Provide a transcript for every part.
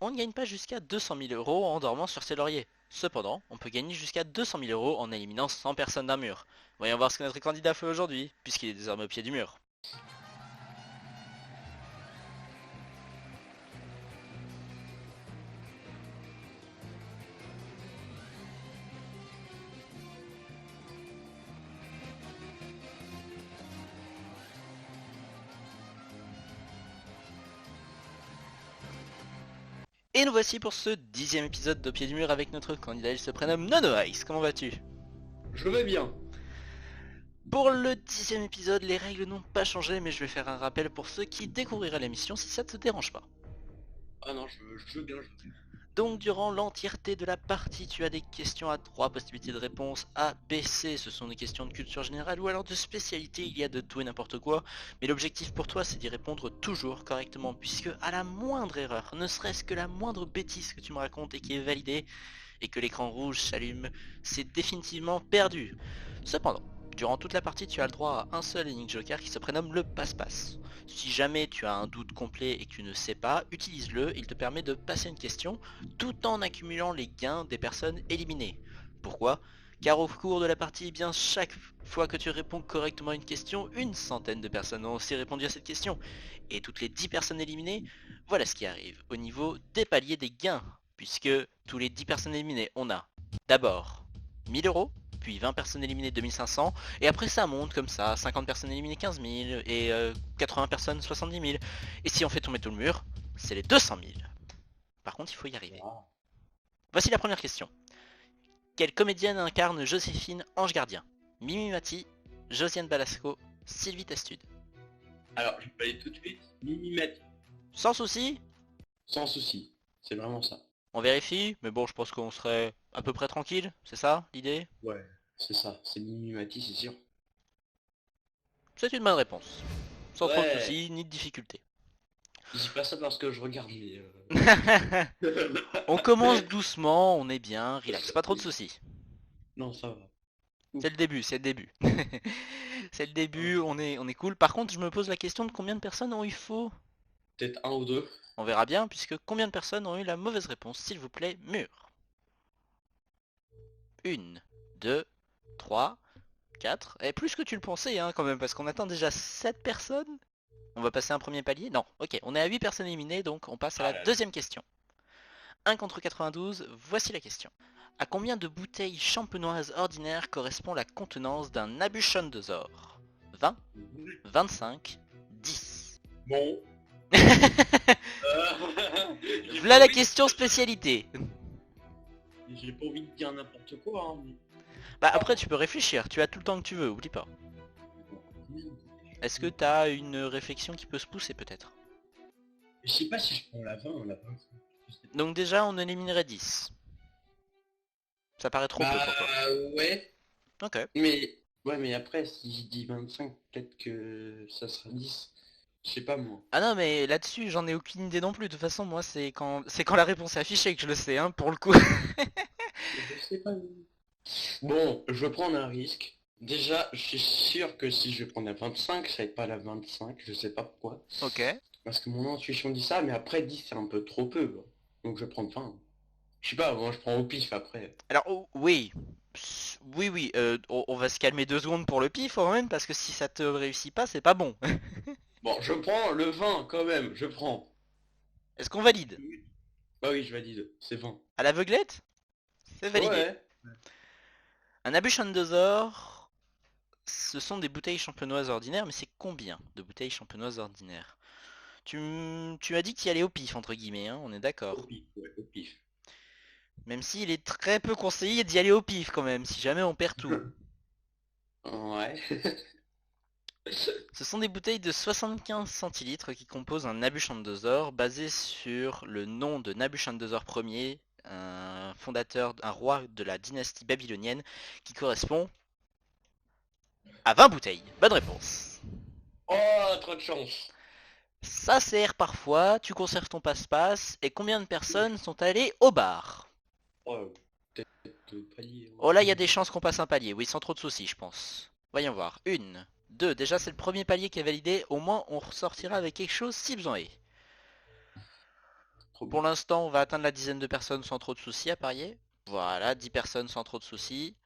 on ne gagne pas jusqu'à 200 000 euros en dormant sur ses lauriers. Cependant, on peut gagner jusqu'à 200 000 euros en éliminant 100 personnes d'un mur. Voyons voir ce que notre candidat fait aujourd'hui, puisqu'il est désormais au pied du mur. Et nous voici pour ce 10e épisode de Pied du Mur avec notre candidat, il se prénomme Nono Ice. Comment vas-tu? Je vais bien. Pour le 10e épisode, les règles n'ont pas changé, mais je vais faire un rappel pour ceux qui découvriraient l'émission si ça ne te dérange pas. Ah non, je veux bien, je veux bien. Donc durant l'entièreté de la partie, tu as des questions à 3 possibilités de réponse A, B, C. Ce sont des questions de culture générale ou alors de spécialité, il y a de tout et n'importe quoi. Mais l'objectif pour toi, c'est d'y répondre toujours correctement, puisque à la moindre erreur, ne serait-ce que la moindre bêtise que tu me racontes et qui est validée, et que l'écran rouge s'allume, c'est définitivement perdu. Cependant, durant toute la partie, tu as le droit à un seul énigme joker qui se prénomme le passe-passe. Si jamais tu as un doute complet et que tu ne sais pas, utilise-le, il te permet de passer une question tout en accumulant les gains des personnes éliminées. Pourquoi? Car au cours de la partie, eh bien chaque fois que tu réponds correctement à une question, une centaine de personnes ont aussi répondu à cette question. Et toutes les 10 personnes éliminées, voilà ce qui arrive au niveau des paliers des gains. Puisque tous les 10 personnes éliminées, on a d'abord 1000 euros, puis 20 personnes éliminées 2500, et après ça monte comme ça, 50 personnes éliminées 15 000, et 80 personnes 70 000. Et si on fait tomber tout le mur, c'est les 200 000. Par contre, il faut y arriver. Ah. Voici la première question. Quelle comédienne incarne Joséphine Ange Gardien? Mimi Mati, Josiane Balasco, Sylvie Testude. Alors, je vais aller tout de suite. Mimimètre. Sans souci, Sans souci. C'est vraiment ça. on vérifie, mais bon, je pense qu'on serait à peu près tranquille, c'est ça l'idée? Ouais, c'est ça. C'est Mimimati, c'est sûr. C'est une bonne réponse. Sans trop de Ouais. soucis, ni de difficultés. Je dis pas ça parce que je regarde les... On commence doucement, on est bien, relax, pas trop de soucis. Non, ça va. C'est Ouf. le début, c'est le début. C'est le début, Hein. on est cool. Par contre, je me pose la question de combien de personnes ont eu faux. Peut-être un ou deux. On verra bien, puisque combien de personnes ont eu la mauvaise réponse, s'il vous plaît, mur. Une, 2, 3, 4. Et plus que tu le pensais, hein, quand même, parce qu'on atteint déjà 7 personnes. On va passer un premier palier? Non, ok, on est à 8 personnes éliminées, donc on passe à Ah la là là. deuxième question. 1 contre 92, voici la question. À combien de bouteilles champenoises ordinaires correspond la contenance d'un Nabuchodonosor? 20, 25, 10. Bon. J'ai pas Voilà la envie question spécialité. J'ai pas envie de dire n'importe quoi, hein, mais... Bah après tu peux réfléchir, tu as tout le temps que tu veux, oublie pas. Est-ce que t'as une réflexion qui peut se pousser peut-être? Je sais pas si je prends la 20 ou la 25. Je sais pas. Donc déjà on éliminerait 10. Ça paraît trop peu Bah pour toi. ouais. Ok. Mais... Ouais, mais après, si je dis 25, peut-être que ça sera 10. Je sais pas moi. Ah non mais là-dessus j'en ai aucune idée non plus. De toute façon moi c'est quand la réponse est affichée que je le sais hein, pour le coup. Je sais pas. Bon, je vais prendre un risque. Déjà, je suis sûr que si je vais prendre la 25, ça va être pas la 25, je sais pas pourquoi. Ok. Parce que mon intuition dit ça, mais après 10 c'est un peu trop peu, quoi. Donc je vais prendre 20. Je sais pas, moi je prends au pif après. Alors oui. Oui oui, on va se calmer 2 secondes pour le pif quand même parce que si ça te réussit pas c'est pas bon. Bon, je prends le 20 quand même, je prends. Est-ce qu'on valide? Bah oui, je valide, c'est 20. À l'aveuglette? C'est validé. Ouais. Un Nabuchodonosor, ce sont des bouteilles champenoises ordinaires, mais c'est combien de bouteilles champenoises ordinaires? Tu m'as dit que tu y allais au pif, entre guillemets, hein, on est Au d'accord. pif, ouais, au pif. Même s'il est très peu conseillé d'y aller au pif quand même, si jamais on perd tout. Ouais. Ce sont des bouteilles de 75 centilitres qui composent un Nabuchodonosor basé sur le nom de Nabuchodonosor Ier, un fondateur, un roi de la dynastie babylonienne, qui correspond à 20 bouteilles. Bonne réponse. Oh, trop de chance. Ça sert parfois, tu conserves ton passe-passe, et combien de personnes sont allées au bar? Oh, peut-être palier. Oh là, il y a des chances qu'on passe un palier, oui, sans trop de soucis, je pense. Voyons voir. Une, deux, déjà c'est le premier palier qui est validé, au moins on ressortira avec quelque chose si besoin est. Trop Pour bien. l'instant, on va atteindre la dizaine de personnes sans trop de soucis à parier. Voilà, 10 personnes sans trop de soucis.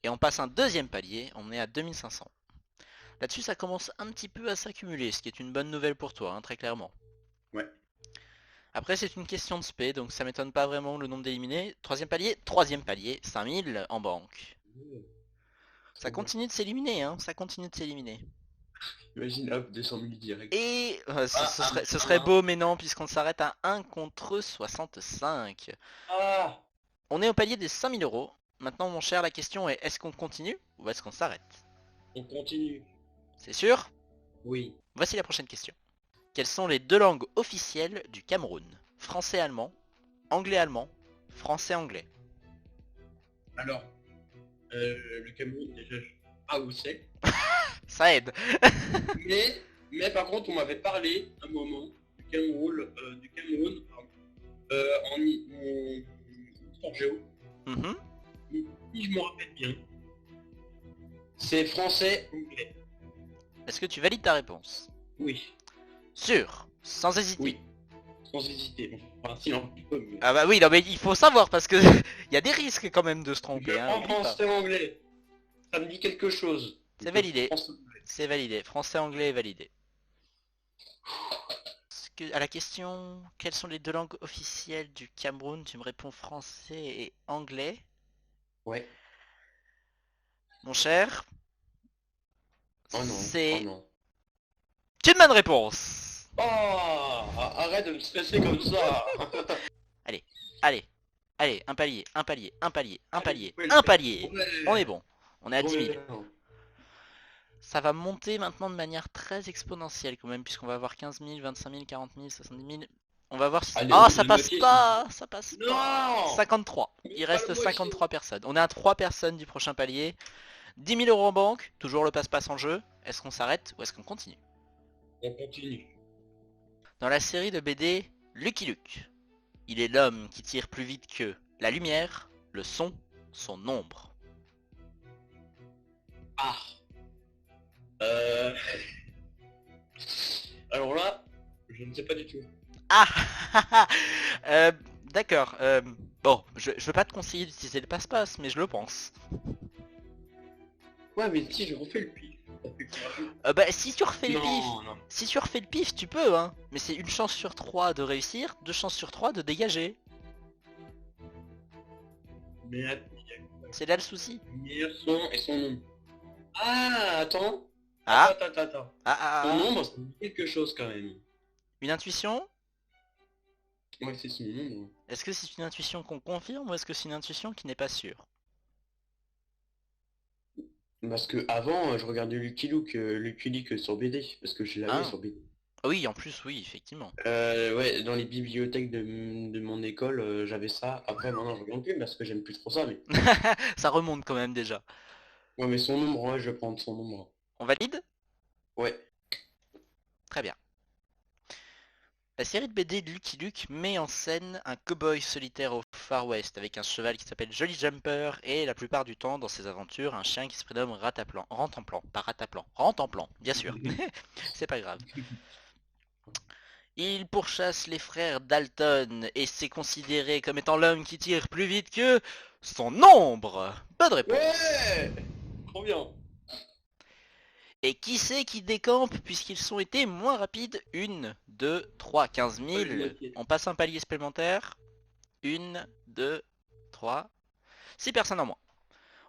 Et on passe un deuxième palier, on est à 2500. Là-dessus, ça commence un petit peu à s'accumuler, ce qui est une bonne nouvelle pour toi, hein, très clairement. Ouais. Après, c'est une question de spé, donc ça m'étonne pas vraiment le nombre d'éliminés. Troisième palier, 5000 en banque. Ça Trop bien. continue de s'éliminer, hein, ça continue de s'éliminer. Imagine, hop, 200 000 direct. Et Ah, ce serait un. beau, mais non, puisqu'on s'arrête à 1 contre 65. Ah, On est au palier des 5000 euros. Maintenant, mon cher, la question est, est-ce qu'on continue ou est-ce qu'on s'arrête? on continue. C'est sûr? Oui. Voici la prochaine question. Quelles sont les deux langues officielles du Cameroun? Français-allemand, anglais-allemand, français-anglais. Alors, le Cameroun, déjà, je sais pas où c'est. Ça aide. Mais par contre, on m'avait parlé un moment du Cameroun pardon, en histoire géo. Mhm. Si je me rappelle bien, c'est français, anglais. Est-ce que tu valides ta réponse? Oui, Sûr, sans hésiter. oui, sans hésiter. Bon, enfin, si, un petit peu, mais... Ah bah oui, non mais il faut savoir parce que il y a des risques quand même de se Je tromper. Hein, prends oublie pas. français, anglais. Ça me dit quelque chose. C'est Donc, validé. français, anglais. C'est validé. Français-anglais est validé. À la question, quelles sont les deux langues officielles du Cameroun? Tu me réponds français et anglais. Ouais. Mon cher, Oh non, oh c'est non. une bonne réponse. Oh, arrête de me stresser comme ça. Allez, allez, allez, un palier, un palier, un palier, un Allez, palier, ouais, un palier. ouais. On est bon. On est à 10 000. Ouais. Ça va monter maintenant de manière très exponentielle quand même, puisqu'on va avoir 15 000, 25 000, 40 000, 70 000. On va voir si... Allez, Oh, on ça a passe noté. pas. Ça passe pas. Non. 53. Mais Il pas reste la moitié. 53 personnes. On est à 3 personnes du prochain palier. 10 000 euros en banque, toujours le passe-passe en jeu. Est-ce qu'on s'arrête ou est-ce qu'on continue? On continue. Dans la série de BD Lucky Luke, il est l'homme qui tire plus vite que la lumière, le son, son ombre. Ah. Euh... Alors là, je ne sais pas du tout. Ah euh, D'accord. Bon, je veux pas te conseiller d'utiliser le passe-passe, mais je le pense. Ouais, mais si je refais le pif, ça fait quoi? Bah si tu refais le pif, Non, non. si tu refais le pif, tu peux, hein. Mais c'est une chance sur 3 de réussir, deux chances sur 3 de dégager. Mais attends, C'est là le souci. lumière, son et son nom. Ah, attends. Ah, Attends. ah, ah, Son ah. nombre, ça me dit quelque chose quand même. Une intuition? Ouais, c'est son nombre. Est-ce que c'est une intuition qu'on confirme ou est-ce que c'est une intuition qui n'est pas sûre? Parce que avant, je regardais Lucky Luke sur BD, parce que je l'avais Hein? sur BD. Oui, en plus, oui, effectivement. Ouais, dans les bibliothèques de mon école, j'avais ça. Après, maintenant, je regarde plus parce que j'aime plus trop ça, mais... Ça remonte quand même déjà. Ouais, mais son nombre, ouais, je vais prendre son nombre. On valide? Ouais. Très bien. La série de BD de Lucky Luke met en scène un cow-boy solitaire au Far West avec un cheval qui s'appelle Jolly Jumper et la plupart du temps dans ses aventures un chien qui se prénomme Rataplan. Rentemplan, pas Rataplan, Rentemplan, bien sûr. C'est pas grave. Il pourchasse les frères Dalton et c'est considéré comme étant l'homme qui tire plus vite que son ombre. Bonne réponse. Ouais. Trop bien. Et qui c'est qui décampe puisqu'ils ont été moins rapides? 1, 2, 3, 15 Ouais, 000. moitié. On passe un palier supplémentaire. 1, 2, 3. 6 personnes en moins.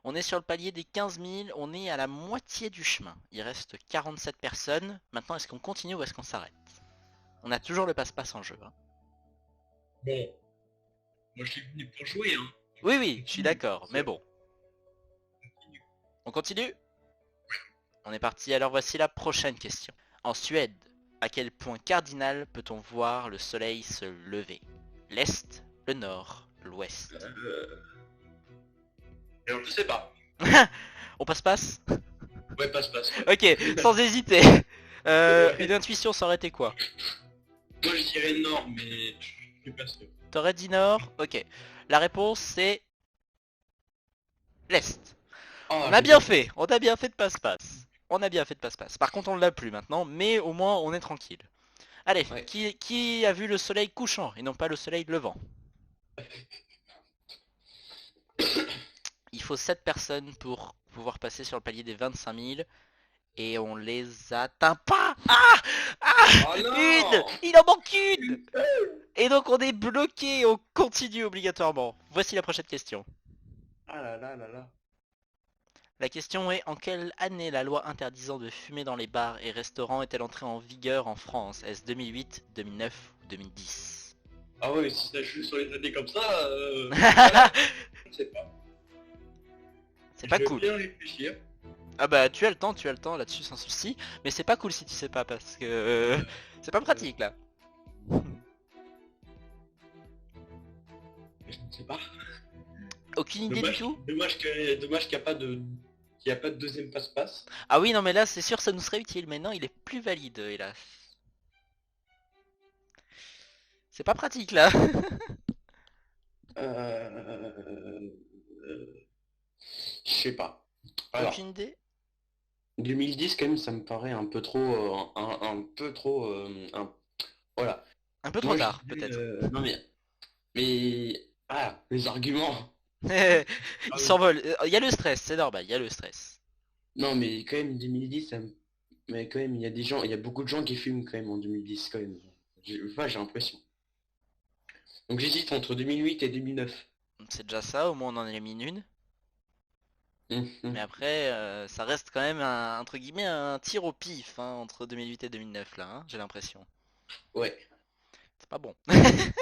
On est sur le palier des 15 000. On est à la moitié du chemin. Il reste 47 personnes. Maintenant, est-ce qu'on continue ou est-ce qu'on s'arrête? On a toujours le passe-passe en jeu. Hein. Bon, moi je suis venu pour jouer, hein. Oui, oui, je suis d'accord. Mais bon. On continue? On est parti, alors voici la prochaine question. En Suède, à quel point cardinal peut-on voir le soleil se lever? L'Est, le Nord, l'Ouest. Alors je sais pas. On passe-passe? Ouais, passe. Ok, sans hésiter. Une intuition, ça aurait été quoi? Moi je dirais non, mais je suis pas sûr. T'aurais dit Nord? Ok. La réponse c'est l'Est. Ah, On a bien fait de passe-passe. On a bien fait de passe-passe. Par contre, on l'a plus maintenant, mais au moins on est tranquille. Allez, Ouais. qui a vu le soleil couchant et non pas le soleil levant? Il faut 7 personnes pour pouvoir passer sur le palier des 25 000 et on les atteint pas. Ah, ah, Oh une. non! Il en manque une. Et donc on est bloqué, on continue obligatoirement. Voici la prochaine question. Ah là là là là. La question est en quelle année la loi interdisant de fumer dans les bars et restaurants est-elle entrée en vigueur en France? Est-ce 2008, 2009 ou 2010? Ah ouais, si ça joue sur les années comme ça, voilà, je sais pas. C'est Je pas vais cool. bien réfléchir. Ah bah tu as le temps là-dessus sans souci, mais c'est pas cool si tu sais pas parce que c'est pas Euh, pratique là. je ne sais pas. Aucune idée du tout? Dommage qu'il n'y a pas de deuxième passe-passe. Ah oui non mais là c'est sûr ça nous serait utile, mais non il est plus valide hélas. C'est pas pratique là. Euh, je sais pas. Aucune Alors, idée? 2010 quand même, ça me paraît un peu trop, un peu trop, voilà. Un peu trop Moi je tard dirais, peut-être. non mais les arguments. Il Ah oui. s'envole. Il y a le stress, c'est normal, il y a le stress. Non mais quand même 2010, mais quand même il y a des gens, il y a beaucoup de gens qui fument quand même en 2010 quand même. J'ai l'impression. Donc j'hésite entre 2008 et 2009. C'est déjà ça, au moins on en élimine une. Mais Mhm. après, ça reste quand même entre guillemets un tir au pif hein, entre 2008 et 2009 là, hein, j'ai l'impression. Ouais. C'est pas bon.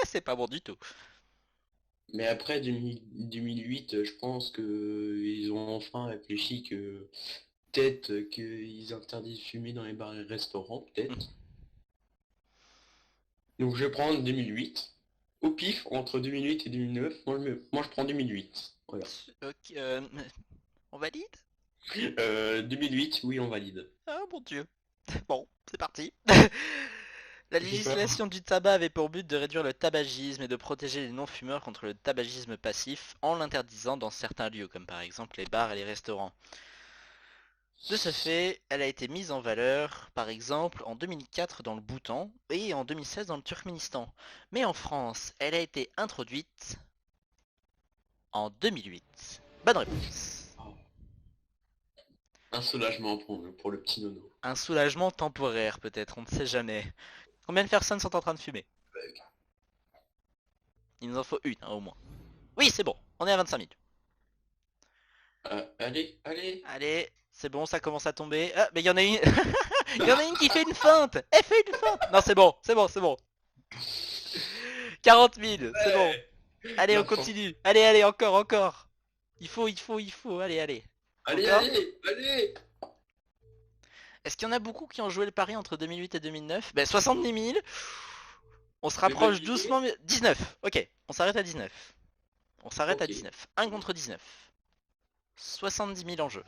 C'est pas bon du tout. Mais après 2008, je pense que ils ont enfin réfléchi que peut-être qu'ils interdisent de fumer dans les bars et restaurants, peut-être. Donc je vais prendre 2008. Au pif, entre 2008 et 2009, moi je prends 2008. Voilà. Ok, on valide? 2008, oui, on valide. Ah mon dieu. Bon, c'est parti. La J'ai peur. législation du tabac avait pour but de réduire le tabagisme et de protéger les non-fumeurs contre le tabagisme passif en l'interdisant dans certains lieux, comme par exemple les bars et les restaurants. De ce fait, elle a été mise en valeur, par exemple, en 2004 dans le Bhoutan et en 2016 dans le Turkménistan. Mais en France, elle a été introduite en 2008. Bonne réponse. Oh, un soulagement pour le petit nono. Un soulagement temporaire peut-être, on ne sait jamais. Combien de personnes sont en train de fumer? Il nous en faut une, hein, au moins. Oui, c'est bon, on est à 25 000. Allez, allez. Allez, c'est bon, ça commence à tomber. Ah, mais il y en a une... Il y en a une qui fait une feinte. Elle fait une feinte. Non, c'est bon, c'est bon, c'est bon. 40 000, c'est bon. Ouais. Allez, on La France. continue. Allez, allez, encore, encore. Il faut. Allez, allez. Allez, Encore? allez, allez. Est-ce qu'il y en a beaucoup qui ont joué le pari entre 2008 et 2009? Ben, 70 000. On se Je vais rapproche valider. doucement. 19. Ok, on s'arrête à 19. On s'arrête à Ok. 19. 1 contre 19. 70 000 en jeu.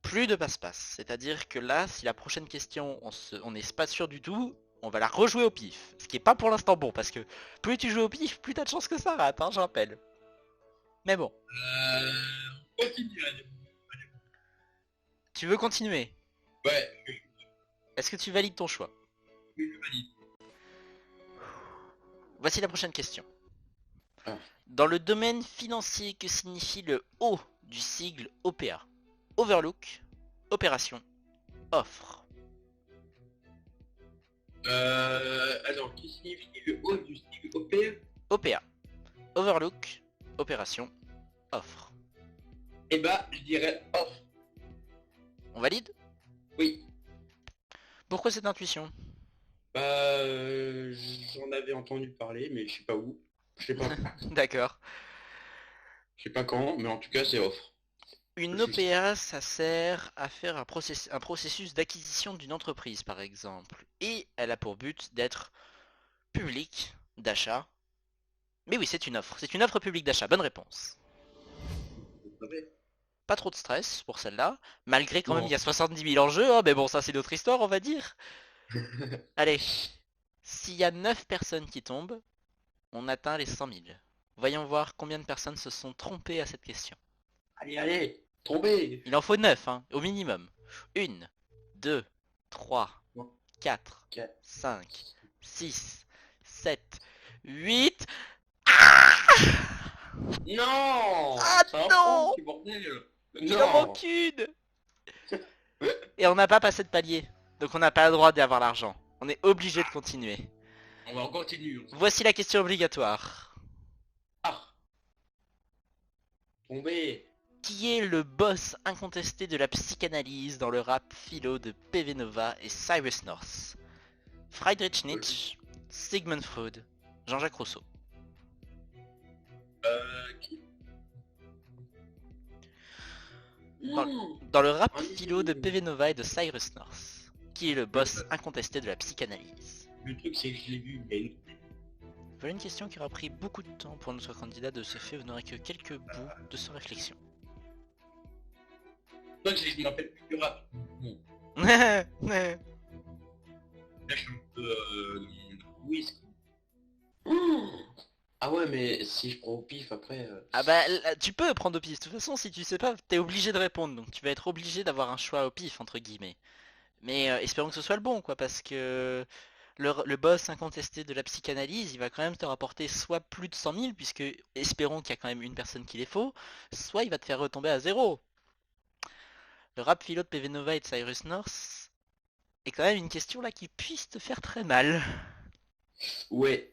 Plus de passe-passe. C'est-à-dire que là, si la prochaine question, on n'est pas sûr du tout, on va la rejouer au pif. Ce qui est pas pour l'instant bon, parce que plus tu joues au pif, plus t'as de chances que ça rate, hein, je rappelle. Mais bon, Continue, allez. tu veux continuer? Ouais, Est-ce que tu valides ton choix? oui, je valide. Voici la prochaine question. Ah. Dans le domaine financier, que signifie le O du sigle OPA? Overlook, opération, offre. Alors, qui signifie le haut du sigle OPR? OPA, overlook, opération, offre. Eh bah, je dirais off. On valide? Oui. Pourquoi cette intuition? Bah, j'en avais entendu parler, mais je sais pas où. Je sais pas, D'accord. je sais pas quand, mais en tout cas, c'est off. Une Je suis sûr. OPA, ça sert à faire un processus d'acquisition d'une entreprise, par exemple. Et elle a pour but d'être publique d'achat. Mais oui, c'est une offre. C'est une offre publique d'achat. Bonne réponse. Vous savez. Pas trop de stress pour celle-là. Malgré quand même, il Non. y a 70 000 en jeu. Hein, mais bon, ça, c'est notre histoire, on va dire. Allez. S'il y a 9 personnes qui tombent, on atteint les 100 000. Voyons voir combien de personnes se sont trompées à cette question. Allez, allez, tombez. Il en faut 9, hein, au minimum. 1, 2, 3, Non. 4, 4. 5, 6, 7, 8. Non. Ah C'est un non, faux, bordel. il en Non. manque une. Et on n'a pas passé de palier. Donc on n'a pas le droit d'avoir l'argent. On est obligé de continuer. On va continuer. Voici la question obligatoire. Ah. Tombé. Qui est le boss incontesté de la psychanalyse dans le rap philo de PV Nova et Cyrus North? Friedrich Nietzsche, Sigmund Freud, Jean-Jacques Rousseau. Qui Dans, Non. dans le rap philo de PV Nova et de Cyrus North, qui est le boss incontesté de la psychanalyse? Le truc c'est que je l'ai vu, mais Voilà une question qui aura pris beaucoup de temps pour notre candidat. De ce fait, vous n'aurez que quelques bouts de sa réflexion. toi je me rappelle plus du rap. Bon, Ah là je suis un peu whisk. Ah ouais, mais si je prends au pif après. bah là, tu peux prendre au pif. De toute façon, si tu sais pas, t'es obligé de répondre. Donc tu vas être obligé d'avoir un choix au pif entre guillemets. Mais espérons que ce soit le bon, quoi, parce que le boss incontesté de la psychanalyse, il va quand même te rapporter soit plus de 100 000, puisque espérons qu'il y a quand même une personne qui les faut, soit il va te faire retomber à zéro. Le rap philo de PV Nova et de Cyrus North est quand même une question là qui puisse te faire très mal. Ouais.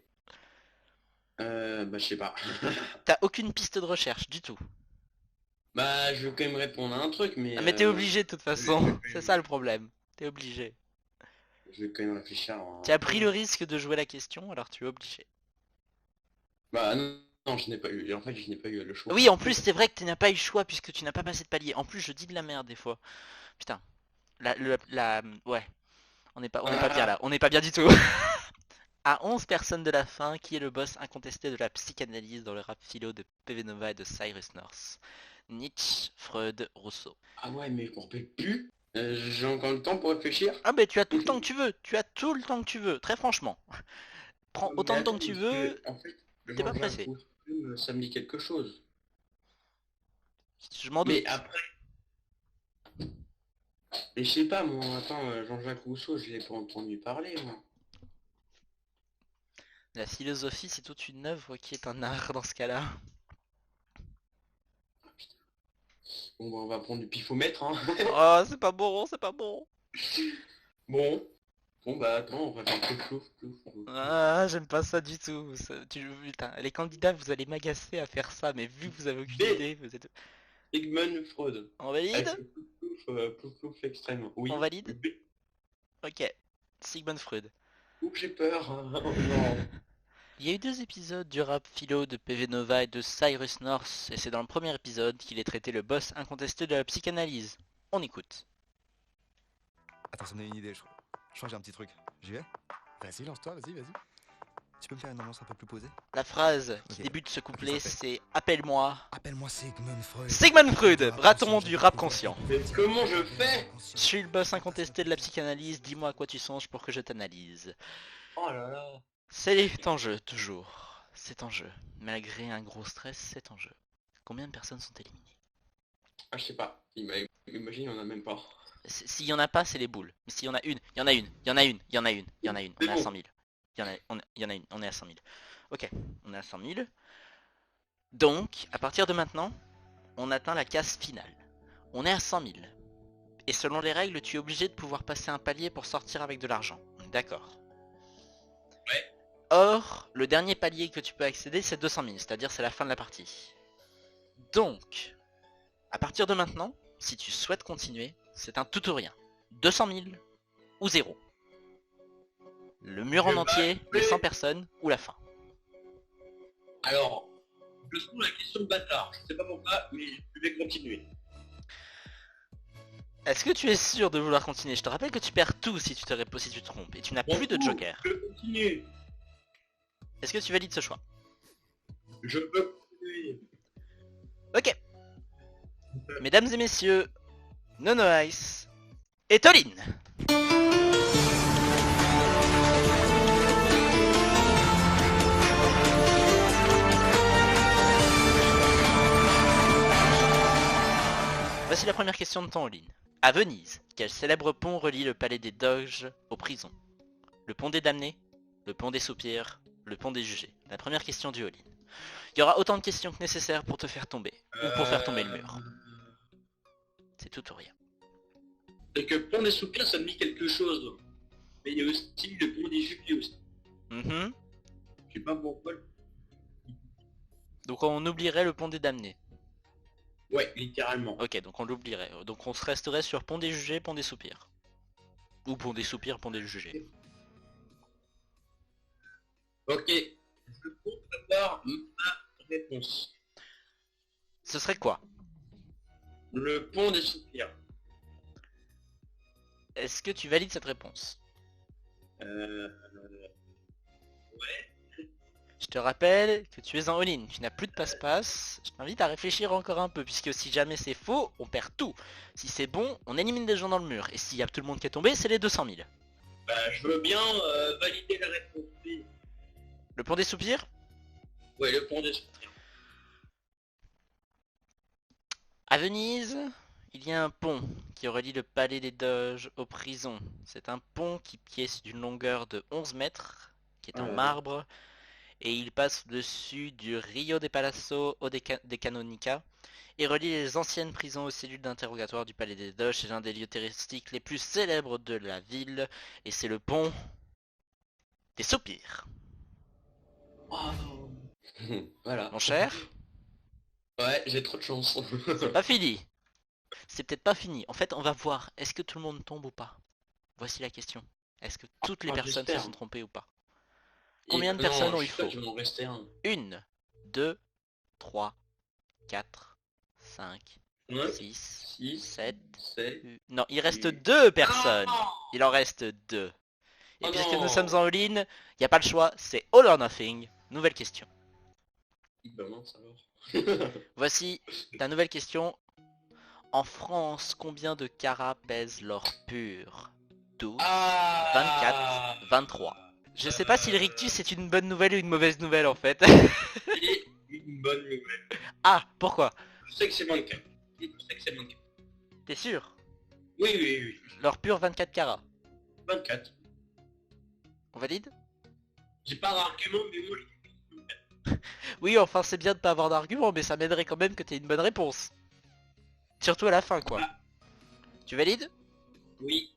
Bah je sais pas. T'as aucune piste de recherche du tout. Bah je vais quand même répondre à un truc, mais. Ah, mais t'es obligé de toute façon, oui. c'est ça le problème. T'es obligé. Je vais quand même réfléchir. Tu as pris le risque de jouer la question, alors tu es obligé. Bah non, non, je n'ai pas eu. En fait, je n'ai pas eu le choix. Oui, en plus, c'est vrai que tu n'as pas eu le choix puisque tu n'as pas passé de palier. En plus, je dis de la merde des fois. Putain. Ouais. On n'est pas bien là. On n'est pas bien du tout. À 11 personnes de la fin, qui est le boss incontesté de la psychanalyse dans le rap philo de PV Nova et de Cyrus North? Nietzsche, Freud, Rousseau. Ah ouais, mais je m'en rappelle plus. J'ai encore le temps pour réfléchir. Ah mais tu as tout le temps que tu veux. Tu as tout le temps que tu veux. Très franchement. Prends autant Mais de temps attends, que tu parce veux. en fait, T'es pas Jean-Jacques pressé. Rousseau, ça me dit quelque chose. Je m'en Mais doute. après. Mais je sais pas, moi, attends, Jean-Jacques Rousseau, je l'ai pas entendu parler, moi. La philosophie, c'est toute une œuvre qui est un art dans ce cas-là. Bon, bah, on va prendre du pifomètre, hein. Oh, c'est pas bon, c'est pas bon. Bon. Bon, bah attends, on va faire un peu plouf, plouf, plouf. Ah, j'aime pas ça du tout. Putain, les candidats, vous allez m'agacer à faire ça, mais vu que vous avez aucune B. idée, vous êtes... Sigmund Freud. On Avec valide? le plouf, plouf, plouf extrême. Oui. On valide? B. Ok. Sigmund Freud. Ouh, j'ai peur. Oh, non. Il y a eu 2 épisodes du rap philo de PV Nova et de Cyrus North, et c'est dans le premier épisode qu'il est traité le boss incontesté de la psychanalyse. On écoute. Attends, ça me donne une idée, je crois que j'ai un petit truc. J'y vais? Vas-y, lance-toi, vas-y, vas-y. Tu peux me faire une annonce un peu plus posée? La phrase qui Ok. débute ce couplet, Ok, ça c'est « Appelle-moi Appelle-moi Sigmund Freud. Sigmund Freud, bras-ton du rap conscient. Mais comment je fais? Je suis le boss incontesté de la psychanalyse, dis-moi à quoi tu songes pour que je t'analyse. » Oh là là. C'est en jeu, toujours. C'est en jeu. Malgré un gros stress, c'est en jeu. Combien de personnes sont éliminées? Ah, je sais pas. Imagine, on a même pas. S'il y en a pas, c'est les boules. Mais s'il y en a une, il y en a une, il y en a une, il y en a une, il y en a une. On est à 100 000. Il y en a une, on est à 100 000. Ok, on est à 100 000. Donc, à partir de maintenant, on atteint la case finale. On est à 100 000. Et selon les règles, tu es obligé de pouvoir passer un palier pour sortir avec de l'argent. D'accord. Ouais. Or, le dernier palier que tu peux accéder, c'est 200 000, c'est-à-dire c'est la fin de la partie. Donc, à partir de maintenant, si tu souhaites continuer, c'est un tout ou rien. 200 000 ou 0. Le mur en entier, les 100 personnes ou la fin. Alors, je trouve la question de bâtard. Je sais pas pourquoi, mais je vais continuer. Est-ce que tu es sûr de vouloir continuer? Je te rappelle que tu perds tout si tu te trompes et tu n'as plus de joker. Je peux continuer. Est-ce que tu valides ce choix? Je peux continuer. Ok. Mesdames et messieurs, Nono Ice et Toline. Voici la première question de temps en ligne. À Venise, quel célèbre pont relie le palais des Doges aux prisons? Le pont des damnés, le pont des soupirs, le pont des jugés. La première question du all-in. Il y aura autant de questions que nécessaire pour te faire tomber, ou pour faire tomber le mur. C'est tout ou rien. C'est que pont des soupirs, ça me dit quelque chose. Mais il y a aussi le pont des jupes aussi. Mhm. Je sais pas pourquoi. Donc on oublierait le pont des damnés. Ouais, littéralement. Ok, donc on l'oublierait. Donc on se resterait sur pont des jugés, pont des soupirs. Ou pont des soupirs, pont des jugés. Ok. Je compte avoir ma réponse. Ce serait quoi? Le pont des soupirs. Est-ce que tu valides cette réponse? Ouais. Je te rappelle que tu es en all-in, tu n'as plus de passe-passe. Je t'invite à réfléchir encore un peu, puisque si jamais c'est faux, on perd tout. Si c'est bon, on élimine des gens dans le mur. Et s'il y a tout le monde qui est tombé, c'est les 200 000. Bah, je veux bien valider la réponse. Oui. Le pont des soupirs? Ouais, le pont des soupirs. À Venise, il y a un pont qui relie le palais des Doges aux prisons. C'est un pont qui est d'une longueur de 11 mètres, qui est en marbre, et il passe au-dessus du Rio de Palazzo de Canonica, et relie les anciennes prisons aux cellules d'interrogatoire du palais des Doges. C'est l'un des lieux touristiques les plus célèbres de la ville, et c'est le pont des soupirs. Oh. Voilà. Mon cher, Ouais, j'ai trop de chance. c'est pas fini. C'est peut-être pas fini. En fait, on va voir. Est-ce que tout le monde tombe ou pas? Voici la question. Est-ce que toutes les personnes se j'espère. sont trompées ou pas? Combien de personnes il faut? Il m'en restait un. 1, 2, 3, 4, 5, 9, 6, 6, 7... 7. Non, il reste 2 personnes. Non. Il en reste 2. Et Oh puisque non. nous sommes en all-in, il n'y a pas le choix, c'est all or nothing. Nouvelle question. Bah mince alors. Voici ta nouvelle question. En France, combien de carats pèse l'or pur? 12, 24, 23. Je sais pas si le rictus est une bonne nouvelle ou une mauvaise nouvelle en fait. Et une bonne nouvelle. Ah, pourquoi? Je sais que c'est manqué. Je sais que c'est manqué. T'es sûr? Oui, oui, oui. L'or pur 24 carats. 24. On valide? J'ai pas d'argument, mais moi Oui, enfin c'est bien de pas avoir d'argument, mais ça m'aiderait quand même que t'aies une bonne réponse. Surtout à la fin quoi. Ah. Tu valides? oui.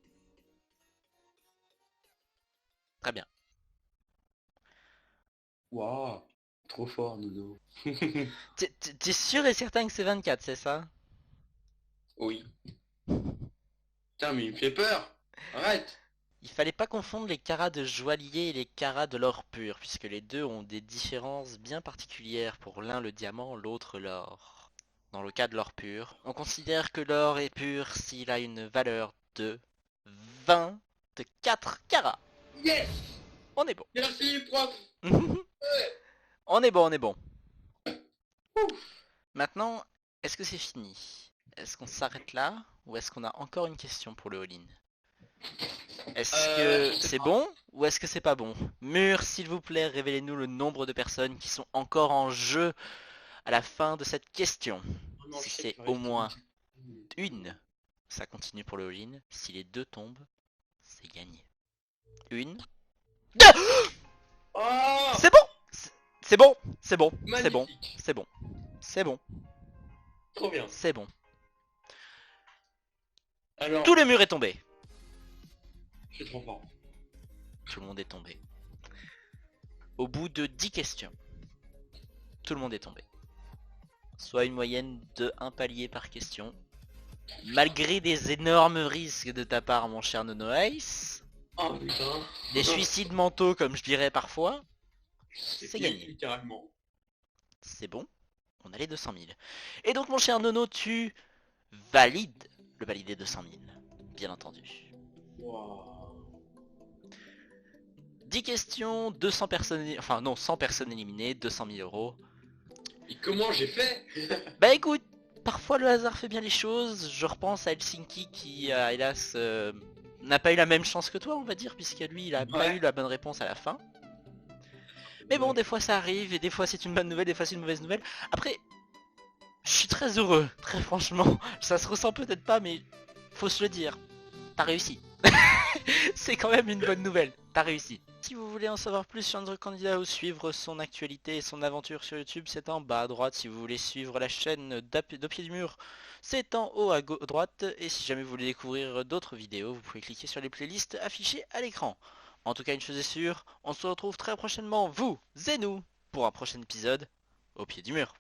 Très bien. Waouh. Trop fort, Nono. T'es sûr et certain que c'est 24, c'est ça? Oui. Putain, mais il me fait peur. Arrête. Il fallait pas confondre les carats de joaillier et les carats de l'or pur, puisque les deux ont des différences bien particulières. Pour l'un le diamant, l'autre l'or. Dans le cas de l'or pur, on considère que l'or est pur s'il a une valeur de 24 carats. Yes. On est bon. Merci, prof. On est bon, on est bon. Maintenant, est-ce que c'est fini? Est-ce qu'on s'arrête là? Ou est-ce qu'on a encore une question pour le all-in? Est-ce que je sais c'est pas. bon ou est-ce que c'est pas bon? Mur, s'il vous plaît, révélez-nous le nombre de personnes qui sont encore en jeu à la fin de cette question. Oh non, Si je sais c'est que ça va au être moins compliqué. une, ça continue pour le all-in. Si les deux tombent, c'est gagné. Une, deux! Oh. C'est bon! C'est bon! C'est bon! C'est bon! Magnifique. C'est bon! C'est bon! Trop bien. C'est bon! Alors, Tout le mur est tombé! je suis trop fort. Tout le monde est tombé. Au bout de 10 questions, tout le monde est tombé. Soit une moyenne de 1 palier par question. Malgré des énormes risques de ta part, mon cher Nono Ice. Oh putain. Des suicides mentaux, comme je dirais parfois. C'est gagné. Littéralement. C'est bon. On a les 200 000. Et donc, mon cher Nono, tu valides le palier des 200 000. Bien entendu. Wow. 10 questions, 200 personnes... Enfin, non, 100 personnes éliminées, 200 000 euros. Et comment j'ai fait? Bah écoute, parfois le hasard fait bien les choses. Je repense à Helsinki qui, hélas, n'a pas eu la même chance que toi, on va dire, puisque lui, il a pas eu la bonne réponse à la fin. Mais bon, des fois ça arrive, et des fois c'est une bonne nouvelle, des fois c'est une mauvaise nouvelle. Après, je suis très heureux, très franchement. Ça se ressent peut-être pas, mais faut se le dire, t'as réussi. C'est quand même une bonne nouvelle, t'as réussi. Si vous voulez en savoir plus sur notre candidat ou suivre son actualité et son aventure sur YouTube, c'est en bas à droite. Si vous voulez suivre la chaîne d'Au Pied du Mur, c'est en haut à droite. Et si jamais vous voulez découvrir d'autres vidéos, vous pouvez cliquer sur les playlists affichées à l'écran. En tout cas, une chose est sûre, on se retrouve très prochainement, vous et nous, pour un prochain épisode Au Pied du Mur.